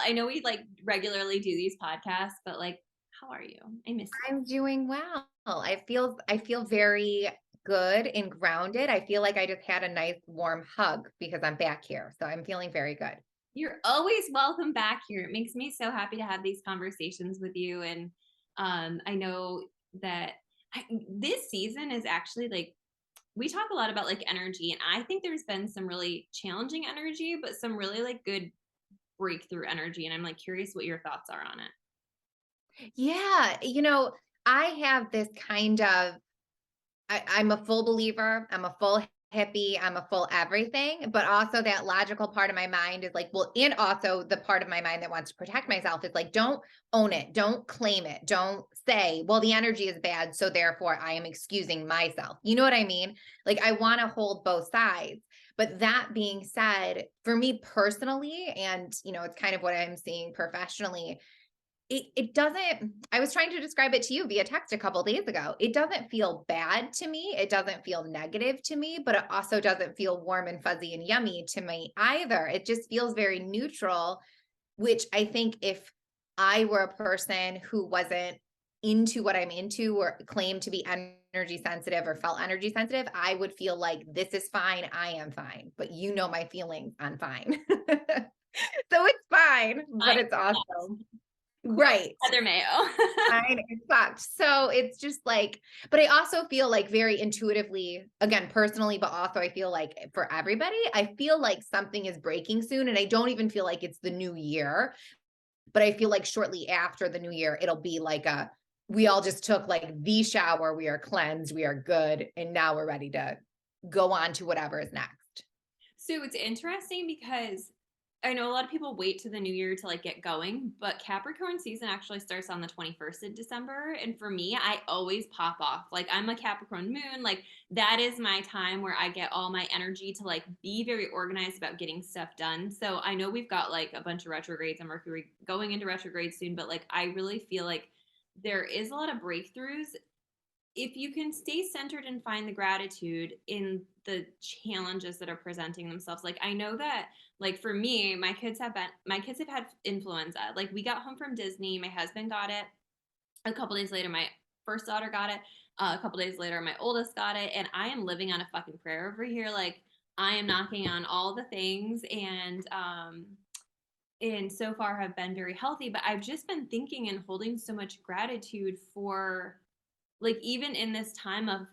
I know we like regularly do these podcasts, but like, how are you? I miss you. I'm doing well. I feel very good and grounded. I feel like I just had a nice warm hug because I'm back here. So I'm feeling very good. You're always welcome back here. It makes me so happy to have these conversations with you. And I know that this season is actually like, we talk a lot about like energy, and I think there's been some really challenging energy, but some really like good breakthrough energy. And I'm like curious what your thoughts are on it. Yeah, I have this kind of I'm a full believer. I'm a full hippie. I'm a full everything. But also that logical part of my mind is like, well, and also the part of my mind that wants to protect myself is like, don't own it. Don't claim it. Don't say, well, the energy is bad. So therefore I am excusing myself. You know what I mean? Like I want to hold both sides. But that being said, for me personally, and it's kind of what I'm seeing professionally, it doesn't I was trying to describe it to you via text a couple days ago. It doesn't feel bad to me. It doesn't feel negative to me, but it also doesn't feel warm and fuzzy and yummy to me either. It just feels very neutral, which I think if I were a person who wasn't into what I'm into or claimed to be energy sensitive or felt energy sensitive, I would feel like this is fine. I am fine, but my feelings on fine. So it's fine, but Fine. it's also Quote right. Heather Mayo. Fine, it sucked. So it's just like, but I also feel like very intuitively, again, personally, but also I feel like for everybody, I feel like something is breaking soon. And I don't even feel like it's the new year, but I feel like shortly after the new year, it'll be like we all just took like the shower, we are cleansed, we are good. And now we're ready to go on to whatever is next. So it's interesting because I know a lot of people wait to the new year to like get going, but Capricorn season actually starts on the 21st of December. And for me, I always pop off. Like I'm a Capricorn moon. Like that is my time where I get all my energy to like be very organized about getting stuff done. So I know we've got like a bunch of retrogrades and Mercury going into retrograde soon, but like I really feel like there is a lot of breakthroughs if you can stay centered and find the gratitude in the challenges that are presenting themselves. Like I know that like for me, my kids have had influenza. Like we got home from Disney, my husband got it. A couple days later my first daughter got it. A couple days later my oldest got it, and I am living on a fucking prayer over here. Like I am knocking on all the things, and so far have been very healthy, but I've just been thinking and holding so much gratitude for like even in this time of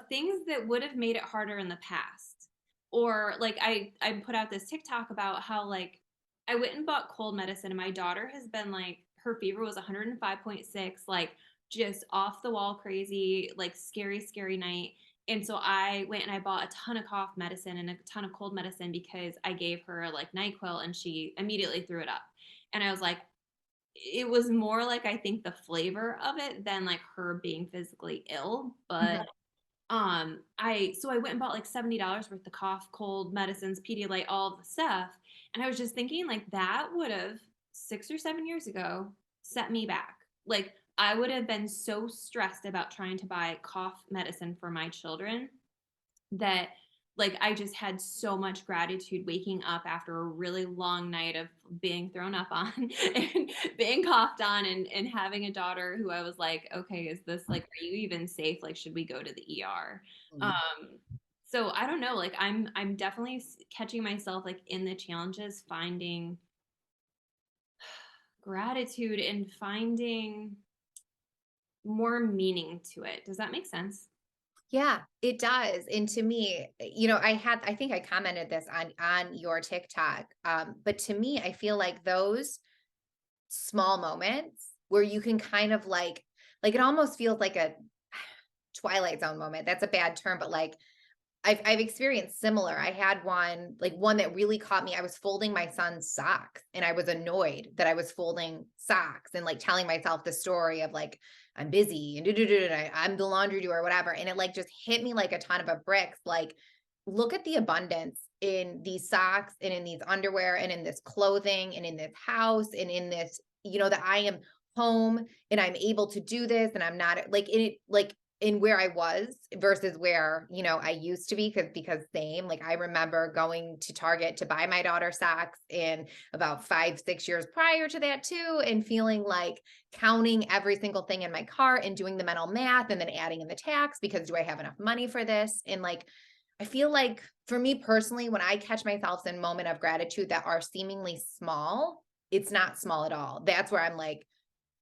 things that would have made it harder in the past. Or like I put out this TikTok about how like I went and bought cold medicine, and my daughter has been like her fever was 105.6, like just off the wall crazy, like scary night. And so I went and I bought a ton of cough medicine and a ton of cold medicine because I gave her like NyQuil and she immediately threw it up. And I was like, it was more like I think the flavor of it than like her being physically ill. But I went and bought like $70 worth of cough, cold medicines, Pedialyte, all of the stuff. And I was just thinking like that would have 6 or 7 years ago set me back. Like I would have been so stressed about trying to buy cough medicine for my children that like I just had so much gratitude waking up after a really long night of being thrown up on and being coughed on, and having a daughter who I was like, okay, is this like, are you even safe? Like, should we go to the ER? Mhm. Um, so I don't know. Like, I'm definitely catching myself like in the challenges, finding gratitude and finding more meaning to it. Does that make sense? Yeah, it does. And to me, I think I commented this on your TikTok. But to me, I feel like those small moments where you can kind of like it almost feels like a Twilight Zone moment. That's a bad term, but like I've experienced similar. I had one that really caught me. I was folding my son's socks and I was annoyed that I was folding socks and like telling myself the story of like I'm busy and I'm the laundry doer or whatever. And it like just hit me like a ton of a bricks. Like, look at the abundance in these socks and in these underwear and in this clothing and in this house and in this, that I am home and I'm able to do this and I'm not like it like in where I was versus where, I used to be because same, like I remember going to Target to buy my daughter socks in about 5, 6 years prior to that too, and feeling like counting every single thing in my cart and doing the mental math and then adding in the tax because do I have enough money for this? And like I feel like for me personally, when I catch myself in moment of gratitude that are seemingly small, it's not small at all. That's where I'm like,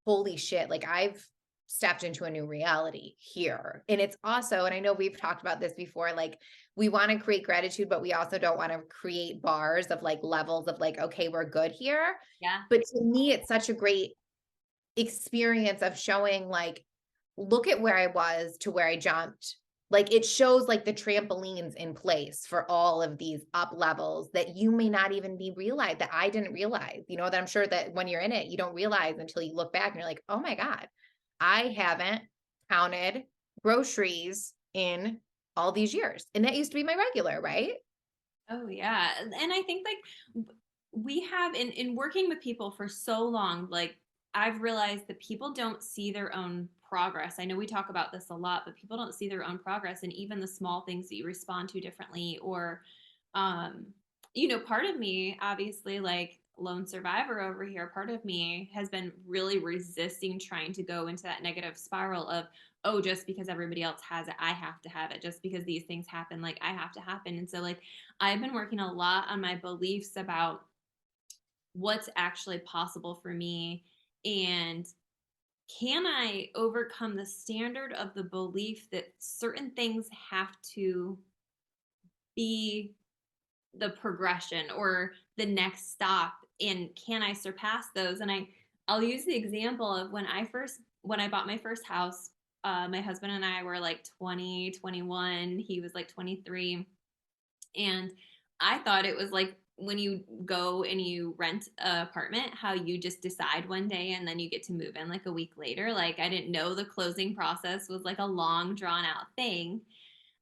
holy shit, like I've stepped into a new reality here. And it's also, and I know we've talked about this before, like we want to create gratitude, but we also don't want to create bars of like levels of like, okay, we're good here. Yeah. But to me, it's such a great experience of showing like, look at where I was to where I jumped. Like it shows like the trampolines in place for all of these up levels that you may not even be realized that I didn't realize, that I'm sure that when you're in it, you don't realize until you look back and you're like, oh my God, I haven't counted groceries in all these years. And that used to be my regular, right? Oh yeah. And I think like we have in working with people for so long, like I've realized that people don't see their own progress. I know we talk about this a lot, but people don't see their own progress and even the small things that you respond to differently or um part of me obviously like lone survivor over here, part of me has been really resisting trying to go into that negative spiral of oh, just because everybody else has it, I have to have it. Just because these things happen, like I have to happen. And so like I've been working a lot on my beliefs about what's actually possible for me and can I overcome the standard of the belief that certain things have to be the progression or the next stop and can I surpass those and I'll use the example of when I bought my first house. My husband and I were like 20, 21. He was like 23. And I thought it was like when you go and you rent an apartment, how you just decide one day and then you get to move in like a week later. Like I didn't know the closing process was like a long drawn out thing.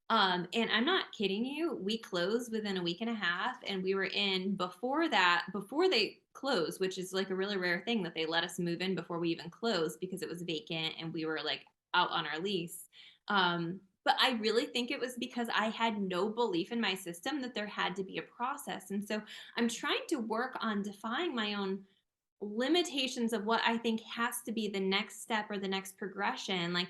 And I'm not kidding you, we closed within a week and a half, and we were in before that, before they closed, which is like a really rare thing that they let us move in before we even closed because it was vacant and we were like out on our lease. But I really think it was because I had no belief in my system that there had to be a process. And so I'm trying to work on defying my own limitations of what I think has to be the next step or the next progression. Like,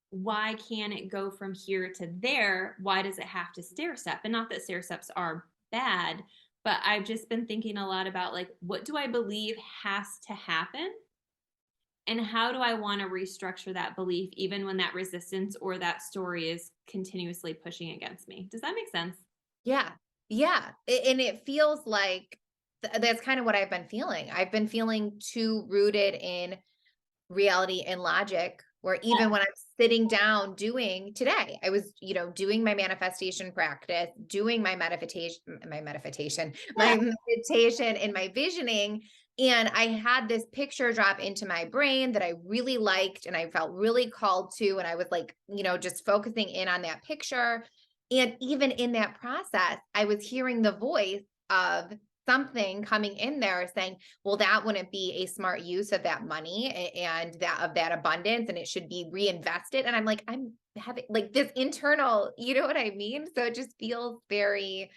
why can it go from here to there? Why does it have to stair step? And not that stair steps are bad, but I've just been thinking a lot about like, what do I believe has to happen? And how do I want to restructure that belief even when that resistance or that story is continuously pushing against me? Does that make sense? Yeah. Yeah. And it feels like that's kind of what I've been feeling. I've been feeling too rooted in reality and logic where even when I'm sitting down doing today, I was, doing my manifestation practice, doing my meditation and my visioning. And I had this picture drop into my brain that I really liked and I felt really called to. And I was like, just focusing in on that picture. And even in that process, I was hearing the voice of something coming in there saying, well, that wouldn't be a smart use of that money and that of that abundance, and it should be reinvested. And I'm like, I'm having like this internal, you know what I mean? So it just feels very,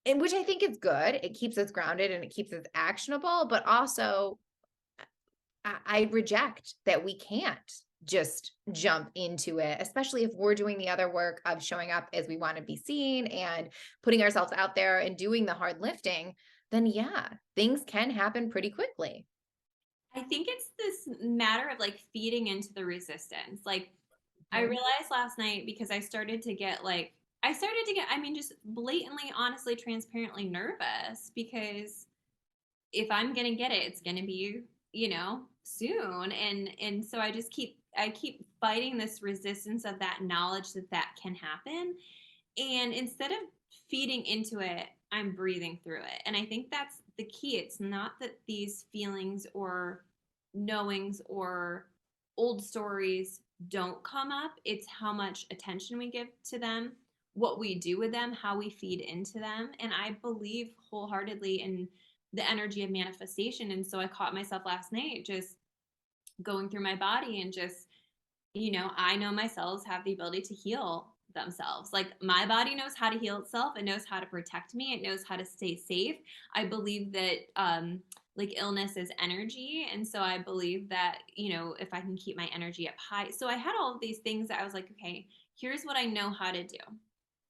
and which I think is good. It keeps us grounded and it keeps us actionable, but also I reject that we can't just jump into it, especially if we're doing the other work of showing up as we want to be seen and putting ourselves out there and doing the hard lifting, then yeah, things can happen pretty quickly. I think it's this matter of like feeding into the resistance. Like I Mhm. realized last night because I started to get, I mean, just blatantly, honestly, transparently nervous because if I'm gonna get it, it's gonna be, soon. And so I keep fighting this resistance of that knowledge that that can happen. And instead of feeding into it, I'm breathing through it. And I think that's the key. It's not that these feelings or knowings or old stories don't come up, it's how much attention we give to them, what we do with them, how we feed into them. And I believe wholeheartedly in the energy of manifestation. And so I caught myself last night just going through my body and just I know my cells have the ability to heal themselves. Like my body knows how to heal itself. It knows how to protect me. It knows how to stay safe. I believe that like illness is energy. And so I believe that, if I can keep my energy up high. So I had all of these things that I was like, okay, here's what I know how to do.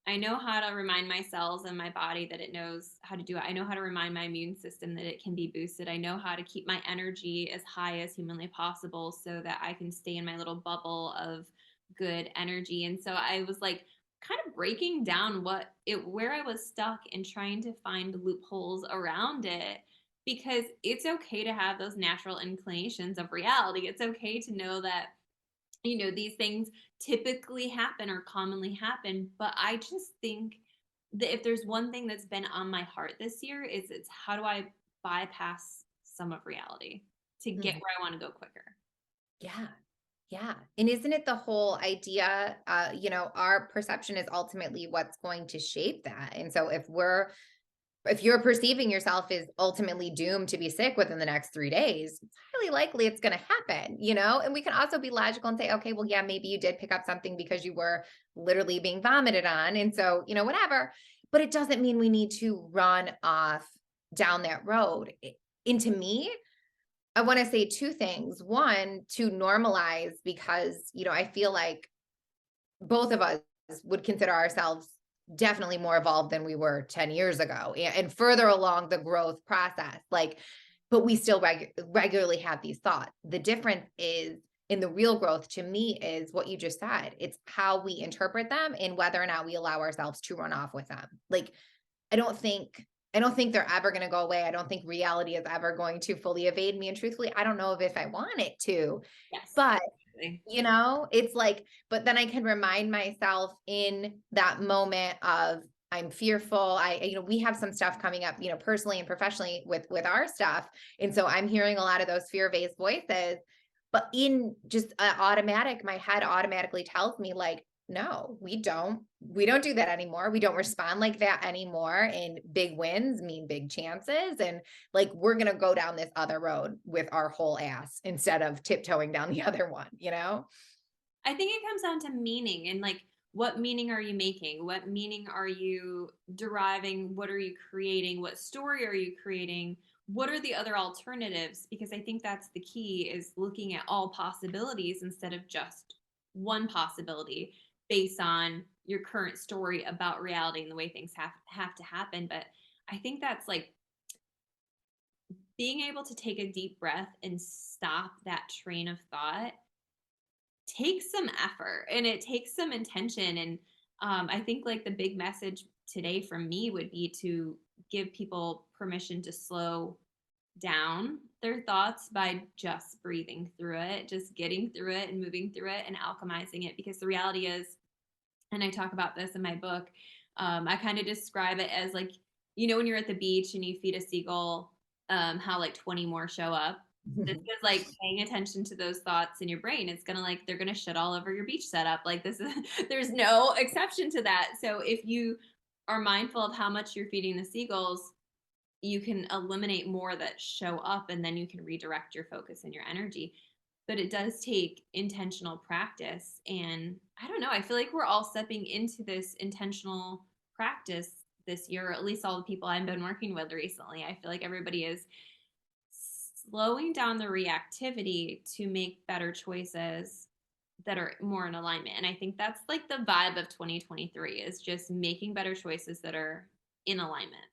I know how to remind my cells and my body that it knows how to do it. I know how to remind my immune system that it can be boosted. I know how to keep my energy as high as humanly possible so that I can stay in my little bubble of good energy. And so I was like kind of breaking down where I was stuck and trying to find loopholes around it, because it's okay to have those natural inclinations of reality. It's okay to know that these things typically happen or commonly happen. But I just think that if there's one thing that's been on my heart this year, is it's how do I bypass some of reality to get Mhm. where I want to go quicker. Yeah. Yeah. And isn't it the whole idea, our perception is ultimately what's going to shape that. And so if you're perceiving yourself as ultimately doomed to be sick within the next 3 days, it's highly likely it's going to happen. And we can also be logical and say, okay, well, yeah, maybe you did pick up something because you were literally being vomited on. And so, whatever. But it doesn't mean we need to run off down that road. And to me, I want to say two things. One, to normalize, because, I feel like both of us would consider ourselves definitely more evolved than we were 10 years ago, and further along the growth process. Like, but we still regularly have these thoughts. The difference is in the real growth to me is what you just said. It's how we interpret them and whether or not we allow ourselves to run off with them. Like, I don't think I don't think they're ever going to go away. I don't think reality is ever going to fully evade me. And truthfully, I don't know if I want it to. Yes, But exactly. it's like, but then I can remind myself in that moment of I'm fearful. We have some stuff coming up, personally and professionally with our stuff. And so I'm hearing a lot of those fear-based voices, but in just automatic, my head automatically tells me like, no, we don't do that anymore. We don't respond like that anymore. And big wins mean big chances. And like, we're going to go down this other road with our whole ass instead of tiptoeing down the other one? I think it comes down to meaning and like what meaning are you making? What meaning are you deriving? What are you creating? What story are you creating? What are the other alternatives? Because I think that's the key, is looking at all possibilities instead of just one possibility based on your current story about reality and the way things have to happen. But I think that's like being able to take a deep breath and stop that train of thought takes some effort and it takes some intention. And I think like the big message today from me would be to give people permission to slow down their thoughts by just breathing through it, just getting through it and moving through it and alchemizing it. Because the reality is, and I talk about this in my book, I kind of describe it as like, when you're at the beach and you feed a seagull, how like 20 more show up. This is like paying attention to those thoughts in your brain. It's gonna like they're gonna shit all over your beach setup. Like this is there's no exception to that. So if you are mindful of how much you're feeding the seagulls, you can eliminate more that show up, and then you can redirect your focus and your energy. But it does take intentional practice. And I don't know, I feel like we're all stepping into this intentional practice this year, or at least all the people I've been working with recently. I feel like everybody is slowing down the reactivity to make better choices that are more in alignment. And I think that's like the vibe of 2023, is just making better choices that are in alignment.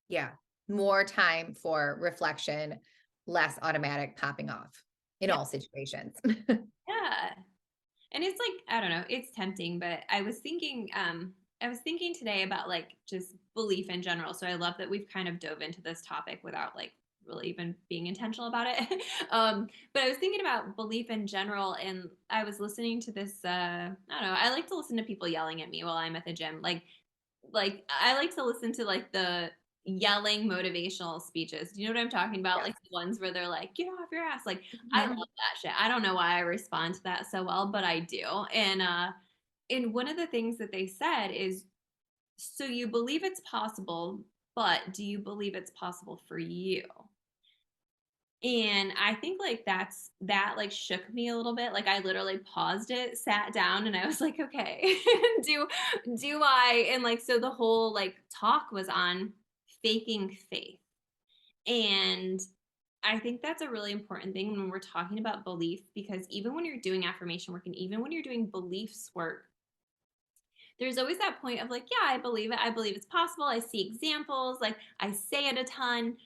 Yeah. More time for reflection, less automatic popping off in Yep. all situations. Yeah. And it's like, I don't know, it's tempting, but I was thinking today about like just belief in general. So I love that we've kind of dove into this topic without like really even being intentional about it. But I was thinking about belief in general, and I was listening to this I don't know, I like to listen to people yelling at me while I'm at the gym. Like I like to listen to like the yelling motivational speeches. Do you know what I'm talking about? Yes. Like the ones where they're like, get off your ass. Like I love Mhm. that shit. I don't know why I respond to that so well, but I do. And one of the things that they said is, so you believe it's possible, but do you believe it's possible for you? And I think like that like shook me a little bit. Like I literally paused it, sat down, and I was like, okay, do do I? And like so the whole like talk was on faking faith. And I think that's a really important thing when we're talking about belief, because even when you're doing affirmation work and even when you're doing beliefs work, there's always that point of like, yeah, I believe it. I believe it's possible. I see examples. Like I say it a ton,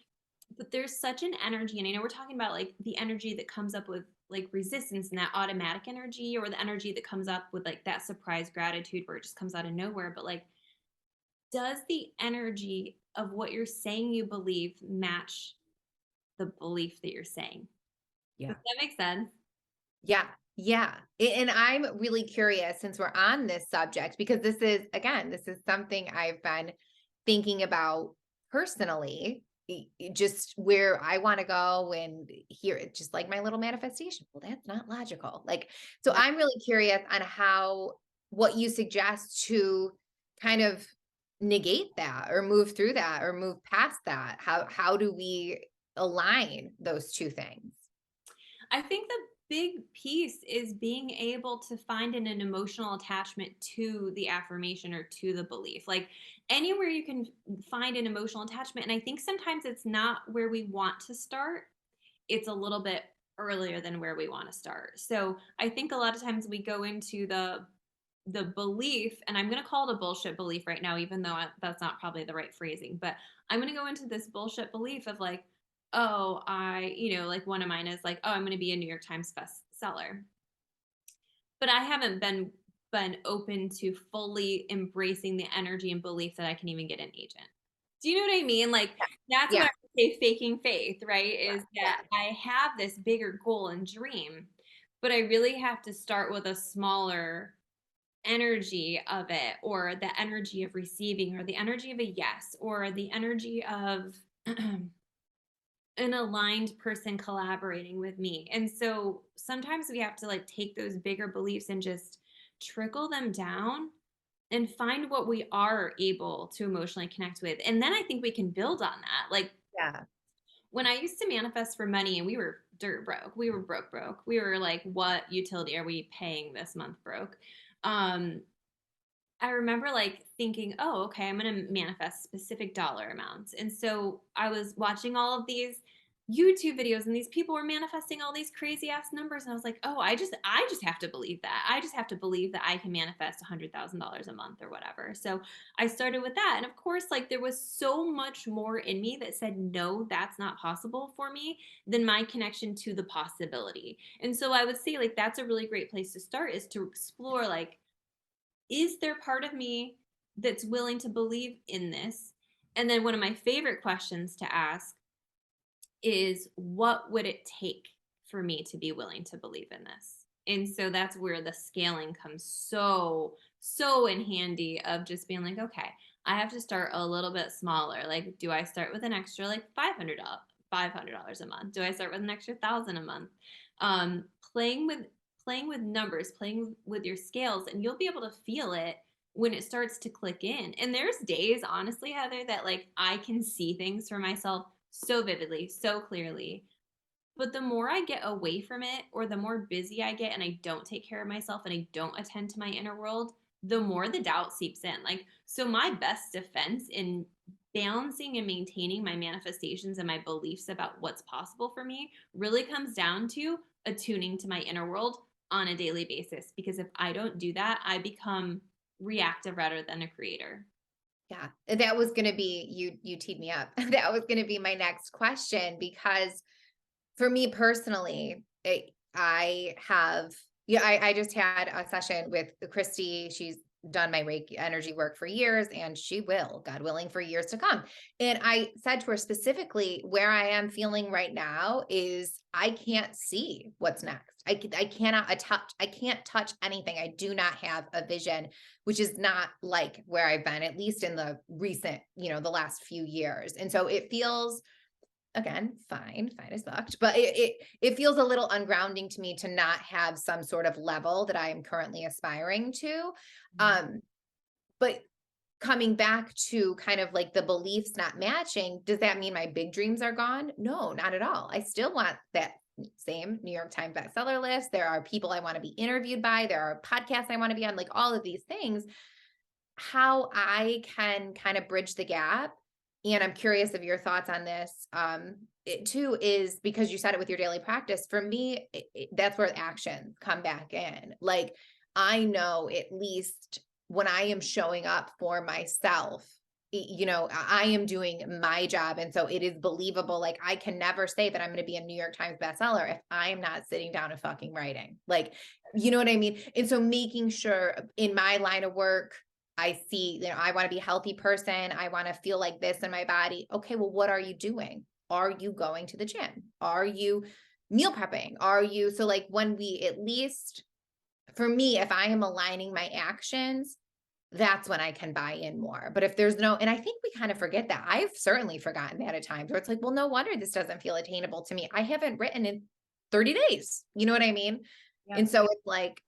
but there's such an energy. And I know we're talking about like the energy that comes up with like resistance and that automatic energy, or the energy that comes up with like that surprise gratitude where it just comes out of nowhere. But like, does the energy of what you're saying you believe match the belief that you're saying? Does Yeah. that make sense? Yeah. Yeah. And I'm really curious since we're on this subject, because this is, again, this is something I've been thinking about personally, just where I want to go and hear it, just like my little manifestation. Well, that's not logical. Like, so Right. I'm really curious on how, what you suggest to kind of negate that or move through that or move past that. How do we align those two things? I think the big piece is being able to find an emotional attachment to the affirmation or to the belief. Like anywhere you can find an emotional attachment. And I think sometimes it's not where we want to start, it's a little bit earlier than where we want to start. So I think a lot of times we go into the belief, and I'm going to call it a bullshit belief right now, even though that's not probably the right phrasing, but I'm going to go into this bullshit belief of like, oh, like one of mine is like, oh, I'm going to be a New York Times bestseller. But I haven't been open to fully embracing the energy and belief that I can even get an agent. Do you know what I mean? Like that's what Yeah. I would say faking faith, right? Yeah. Is Yeah. that I have this bigger goal and dream, but I really have to start with a smaller energy of it, or the energy of receiving, or the energy of a yes, or the energy of an aligned person collaborating with me. And so sometimes we have to like take those bigger beliefs and just trickle them down and find what we are able to emotionally connect with. And then I think we can build on that. Like Yeah. when I used to manifest for money and we were dirt broke, we were broke. We were like, what utility are we paying this month broke? Um, I remember like thinking, oh, okay, I'm going to manifest specific dollar amounts. And so I was watching all of these YouTube videos and these people were manifesting all these crazy ass numbers. And I was like, oh, I just have to believe that. I just have to believe that I can manifest $100,000 a month or whatever. So I started with that. And of course, like there was so much more in me that said, no, that's not possible for me than my connection to the possibility. And so I would say like, that's a really great place to start, is to explore like, is there part of me that's willing to believe in this? And then one of my favorite questions to ask is, what would it take for me to be willing to believe in this? And so that's where the scaling comes so in handy, of just being like, okay, I have to start a little bit smaller. Like, do I start with an extra like $500 a month? Do I start with an extra 1,000 a month? Playing with numbers, playing with your scales, and you'll be able to feel it when it starts to click in. And there's days, honestly, Heather, that like I can see things for myself so vividly, so clearly. But the more I get away from it, or the more busy I get and I don't take care of myself and I don't attend to my inner world, the more the doubt seeps in. Like, so my best defense in balancing and maintaining my manifestations and my beliefs about what's possible for me really comes down to attuning to my inner world on a daily basis. Because if I don't do that, I become reactive rather than a creator. Yeah, that was gonna be, you teed me up. That was gonna be my next question, because for me personally, I have, yeah, I just had a session with Christy. She's done my Reiki energy work for years, and she will, God willing, for years to come. And I said to her specifically, where I am feeling right now is I can't see what's next. I cannot touch, I can't touch anything. I do not have a vision, which is not like where I've been, at least in the recent, the last few years. And so it feels, again, fine as fucked, but it feels a little ungrounding to me to not have some sort of level that I am currently aspiring to. Um, but coming back to kind of like the beliefs not matching, does that mean my big dreams are gone? No, not at all. I still want that same New York Times bestseller list. There are people I want to be interviewed by. There are podcasts I want to be on, like all of these things. How I can kind of bridge the gap, and I'm curious of your thoughts on this, it too is because you said it with your daily practice. For me, that's where actions come back in. Like, I know at least when I am showing up for myself, I am doing my job. And so it is believable. Like, I can never say that I'm going to be a New York Times bestseller if I'm not sitting down and fucking writing. Like, you know what I mean? And so making sure in my line of work, I see, I want to be a healthy person. I want to feel like this in my body. Okay, well, what are you doing? Are you going to the gym? Are you meal prepping? Are you, so like when we, at least for me, if I am aligning my actions, that's when I can buy in more. But if there's no, and I think we kind of forget that. I've certainly forgotten that at times where it's like, well, no wonder this doesn't feel attainable to me. I haven't written in 30 days. You know what I mean? And Yep. so it's like,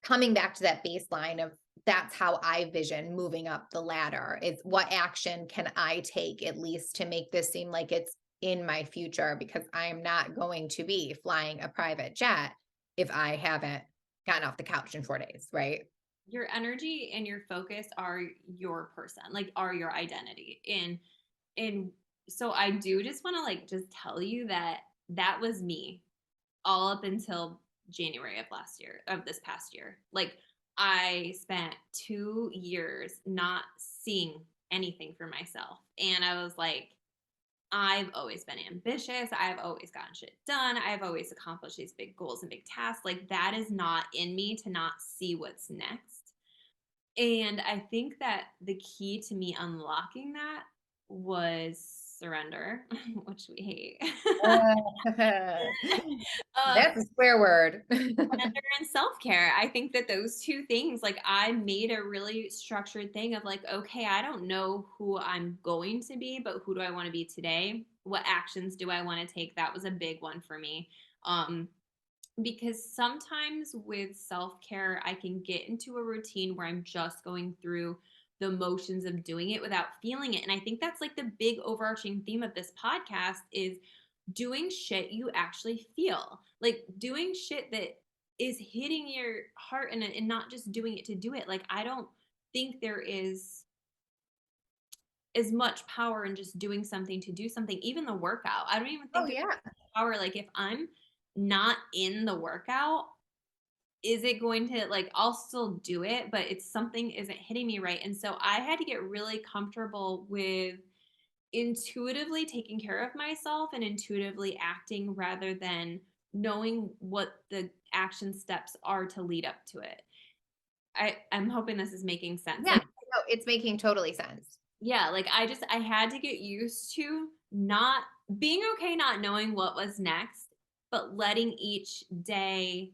coming back to that baseline of, that's how I vision moving up the ladder, is what action can I take at least to make this seem like it's in my future, because I am not going to be flying a private jet if I haven't gotten off the couch in 4 days, right? Your energy and your focus are your person, like are your identity. And so I do just want to like just tell you that that was me all up until January of last year, of this past year. Like I spent 2 years not seeing anything for myself. And I was like, I've always been ambitious. I've always gotten shit done. I've always accomplished these big goals and big tasks. Like that is not in me to not see what's next. And I think that the key to me unlocking that was surrender, which we hate. um, That's a swear word. and self-care. I think that those two things, like I made a really structured thing of like, okay, I don't know who I'm going to be, but who do I want to be today? What actions do I want to take? That was a big one for me. Um, because sometimes with self-care, I can get into a routine where I'm just going through the motions of doing it without feeling it. And I think that's like the big overarching theme of this podcast is doing shit you actually feel. Like doing shit that is hitting your heart and not just doing it to do it. Like I don't think there is as much power in just doing something to do something, even the workout. I don't even Oh think there's yeah. power. Like if I'm not in the workout, is it going to like I'll still do it, but it's something isn't hitting me right. And so I had to get really comfortable with intuitively taking care of myself and intuitively acting rather than knowing what the action steps are to lead up to it. I'm hoping this is making sense. Yeah. Like No, it's making totally sense. yeah, like I had to get used to not being okay not knowing what was next, but letting each day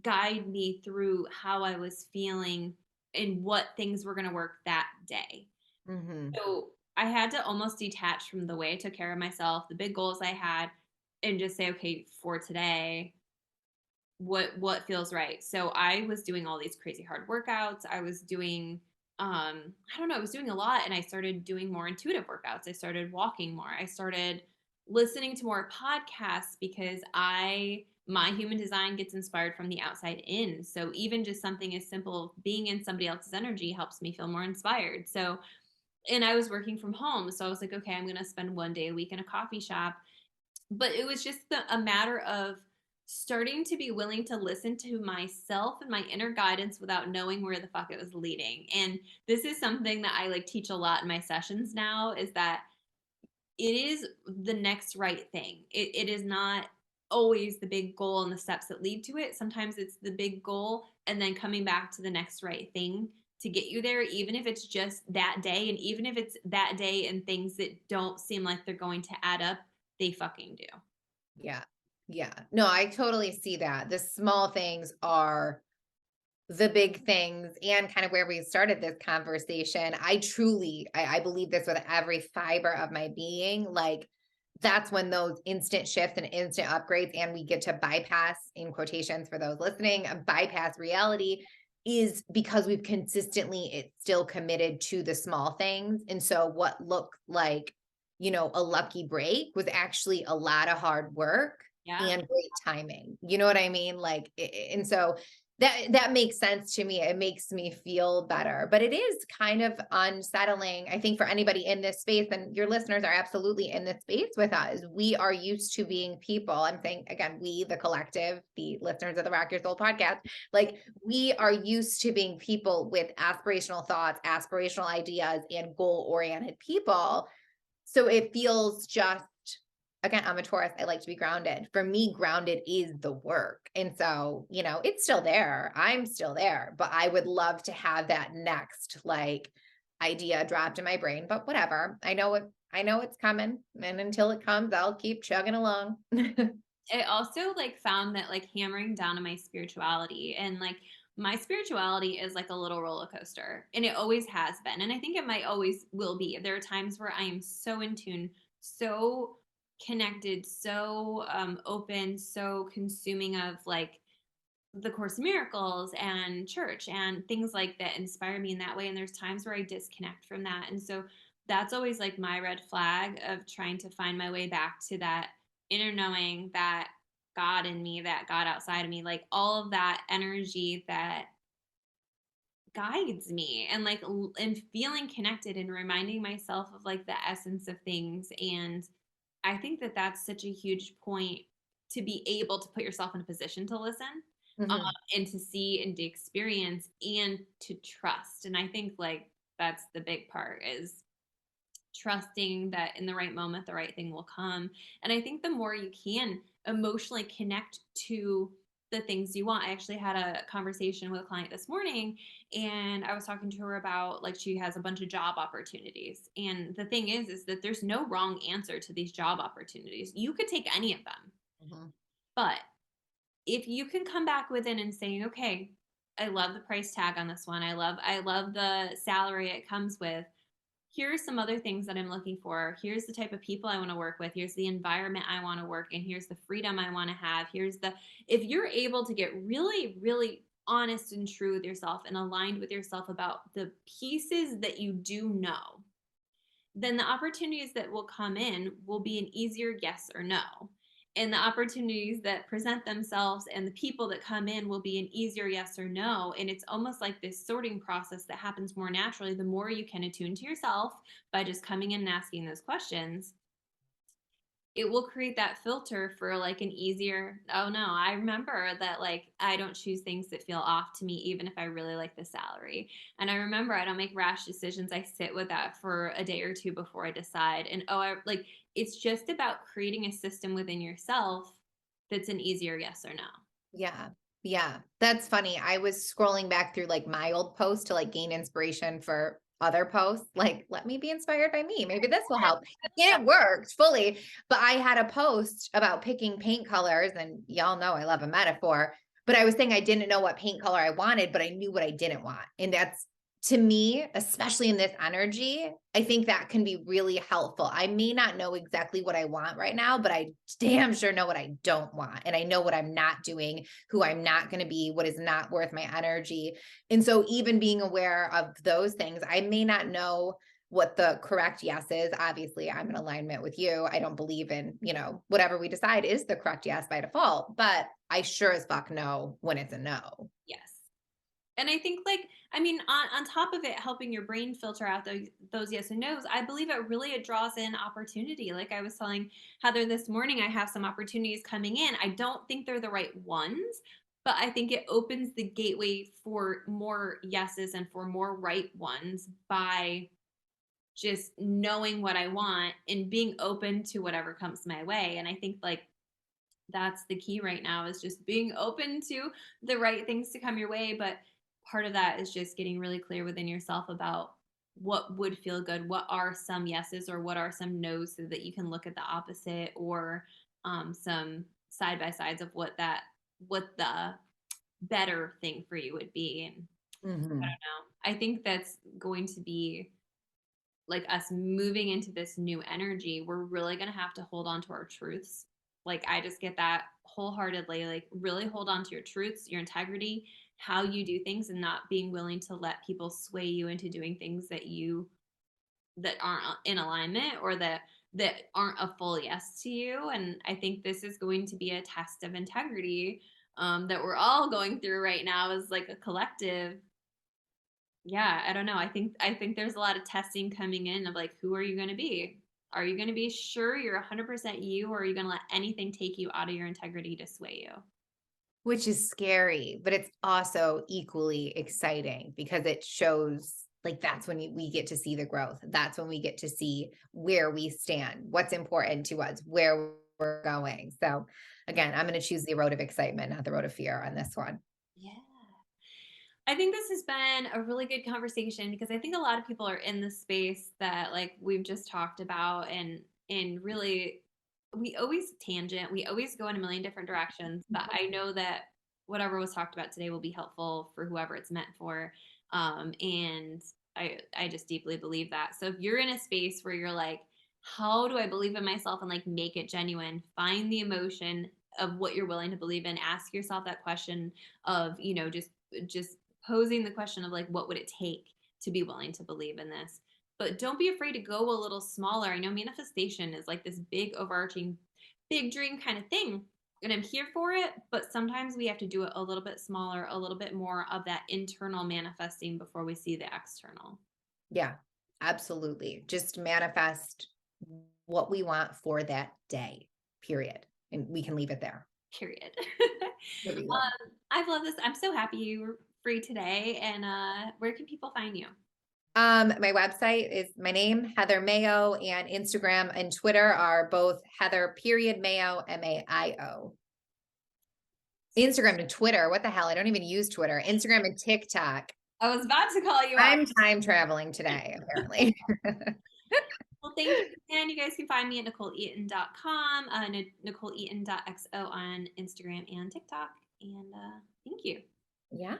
guide me through how I was feeling and what things were going to work that day. Hmm. So I had to almost detach from the way I took care of myself, the big goals I had, and just say, okay, for today, what feels right. So I was doing all these crazy hard workouts. I was doing I don't know, I was doing a lot and I started doing more intuitive workouts. I started walking more. I started listening to more podcasts because I my human design gets inspired from the outside in. So even just something as simple being in somebody else's energy helps me feel more inspired. So and I was working from home. So I was like, okay, I'm going to spend 1 day a week in a coffee shop. But it was just a matter of starting to be willing to listen to myself and my inner guidance without knowing where the fuck it was leading. And this is something that I like teach a lot in my sessions now is that it is the next right thing. It is not always the big goal and the steps that lead to it. Sometimes it's the big goal and then coming back to the next right thing to get you there, even if it's just that day. And even if it's that day and things that don't seem like they're going to add up, they fucking do. Yeah. Yeah. No, I totally see that. The small things are the big things, and kind of where we started this conversation. I truly, I believe this with every fiber of my being. Like, that's when those instant shifts and instant upgrades, and we get to bypass, in quotations for those listening, bypass reality. is because we've consistently it's still committed to the small things. And so what looked like, a lucky break was actually a lot of hard work Yeah. and great timing. You know what I mean? Like, and so that makes sense to me. It makes me feel better, but it is kind of unsettling, I think, for anybody in this space. And your listeners are absolutely in this space with us. We are used to being people. I'm saying again, we, the collective, the listeners of the Rock Your Soul podcast, like we are used to being people with aspirational thoughts, aspirational ideas, and goal oriented people. So it feels just, again, I'm a Taurus. I like to be grounded. For me, grounded is the work. And so, it's still there. I'm still there, but I would love to have that next like idea dropped in my brain, but whatever. I know it's coming. And until it comes, I'll keep chugging along. I also like found that like hammering down on my spirituality, and like my spirituality is like a little roller coaster, and it always has been, and I think it might always will be. There are times where I am so in tune, so connected, so open, so consuming of like the Course in Miracles and church and things like that inspire me in that way. And there's times where I disconnect from that. And so that's always like my red flag of trying to find my way back to that inner knowing, that God in me, that God outside of me, like all of that energy that guides me, and like and feeling connected and reminding myself of like the essence of things. And I think that that's such a huge point, to be able to put yourself in a position to listen, um, Mhm. and to see and to experience and to trust. And I think like that's the big part, is trusting that in the right moment the right thing will come. And I think the more you can emotionally connect to the things you want. I actually had a conversation with a client this morning, and I was talking to her about like she has a bunch of job opportunities. And the thing is that there's no wrong answer to these job opportunities. You could take any of them. Mhm. But if you can come back within and saying, okay, I love the price tag on this one. I love the salary it comes with. Here are some other things that I'm looking for. Here's the type of people I want to work with. Here's the environment I want to work in. Here's the freedom I want to have. If you're able to get really, really honest and true with yourself and aligned with yourself about the pieces that you do know, then the opportunities that will come in will be an easier yes or no. And the opportunities that present themselves and the people that come in will be an easier yes or no. And it's almost like this sorting process that happens more naturally the more you can attune to yourself by just coming in and asking those questions. It will create that filter for like an easier, oh no, I remember that like I don't choose things that feel off to me even if I really like the salary. And I remember I don't make rash decisions. I sit with that for a day or two before I decide. And I like, it's just about creating a system within yourself that's an easier yes or no. Yeah. Yeah. That's funny. I was scrolling back through like my old posts to like gain inspiration for other posts. Like, let me be inspired by me. Maybe this will help. And it worked fully. But I had a post about picking paint colors, and y'all know I love a metaphor. But I was saying I didn't know what paint color I wanted, but I knew what I didn't want. And that's, to me, especially in this energy, I think that can be really helpful. I may not know exactly what I want right now, but I damn sure know what I don't want. And I know what I'm not doing, who I'm not going to be, what is not worth my energy. And so, even being aware of those things, I may not know what the correct yes is. Obviously, I'm in alignment with you. I don't believe in, whatever we decide is the correct yes by default, but I sure as fuck know when it's a no. Yes. And I think like, I mean, on top of it helping your brain filter out those yes and nos, I believe it draws in opportunity. Like I was telling Heather this morning, I have some opportunities coming in. I don't think they're the right ones, but I think it opens the gateway for more yeses and for more right ones by just knowing what I want and being open to whatever comes my way. And I think like that's the key right now, is just being open to the right things to come your way. But part of that is just getting really clear within yourself about what would feel good, what are some yeses or what are some nos, so that you can look at the opposite, or some side by sides of what the better thing for you would be. And I Mhm. don't know, I think that's going to be like us moving into this new energy. We're really going to have to hold on to our truths. Like I just get that wholeheartedly, like really hold on to your truths, your integrity, how you do things and not being willing to let people sway you into doing things that aren't in alignment or that aren't a full yes to you. And I think this is going to be a test of integrity that we're all going through right now as like a collective. Yeah, I don't know. I think there's a lot of testing coming in of like, who are you going to be? Are you going to be sure you're 100% you, or are you going to let anything take you out of your integrity to sway you? Which is scary, but it's also equally exciting because it shows like that's when we get to see the growth. That's when we get to see where we stand, what's important to us, where we're going. So again, I'm going to choose the road of excitement, not the road of fear on this one. Yeah. I think this has been a really good conversation because I think a lot of people are in this space that like we've just talked about, and really we always tangent, we always go in a million different directions, but I know that whatever was talked about today will be helpful for whoever it's meant for. And I just deeply believe that. So if you're in a space where you're like, how do I believe in myself and like make it genuine? Find the emotion of what you're willing to believe in. Ask yourself that question of, just posing the question of like, what would it take to be willing to believe in this? But don't be afraid to go a little smaller. I know manifestation is like this big overarching big dream kind of thing, and I'm here for it, but sometimes we have to do it a little bit smaller, a little bit more of that internal manifesting before we see the external. Yeah, absolutely. Just manifest what we want for that day, period. And we can leave it there. Period. There we go. I've loved this. I'm so happy you were free today. And where can people find you? My website is my name, Heather Mayo, and Instagram and Twitter are both Heather period Mayo, Maio. Instagram and Twitter. What the hell? I don't even use Twitter. Instagram and TikTok. I was about to call you out. I'm time traveling today, apparently. Well, thank you. And you guys can find me at NicoleEaton.com, NicoleEaton.xo on Instagram and TikTok. And thank you. Yeah.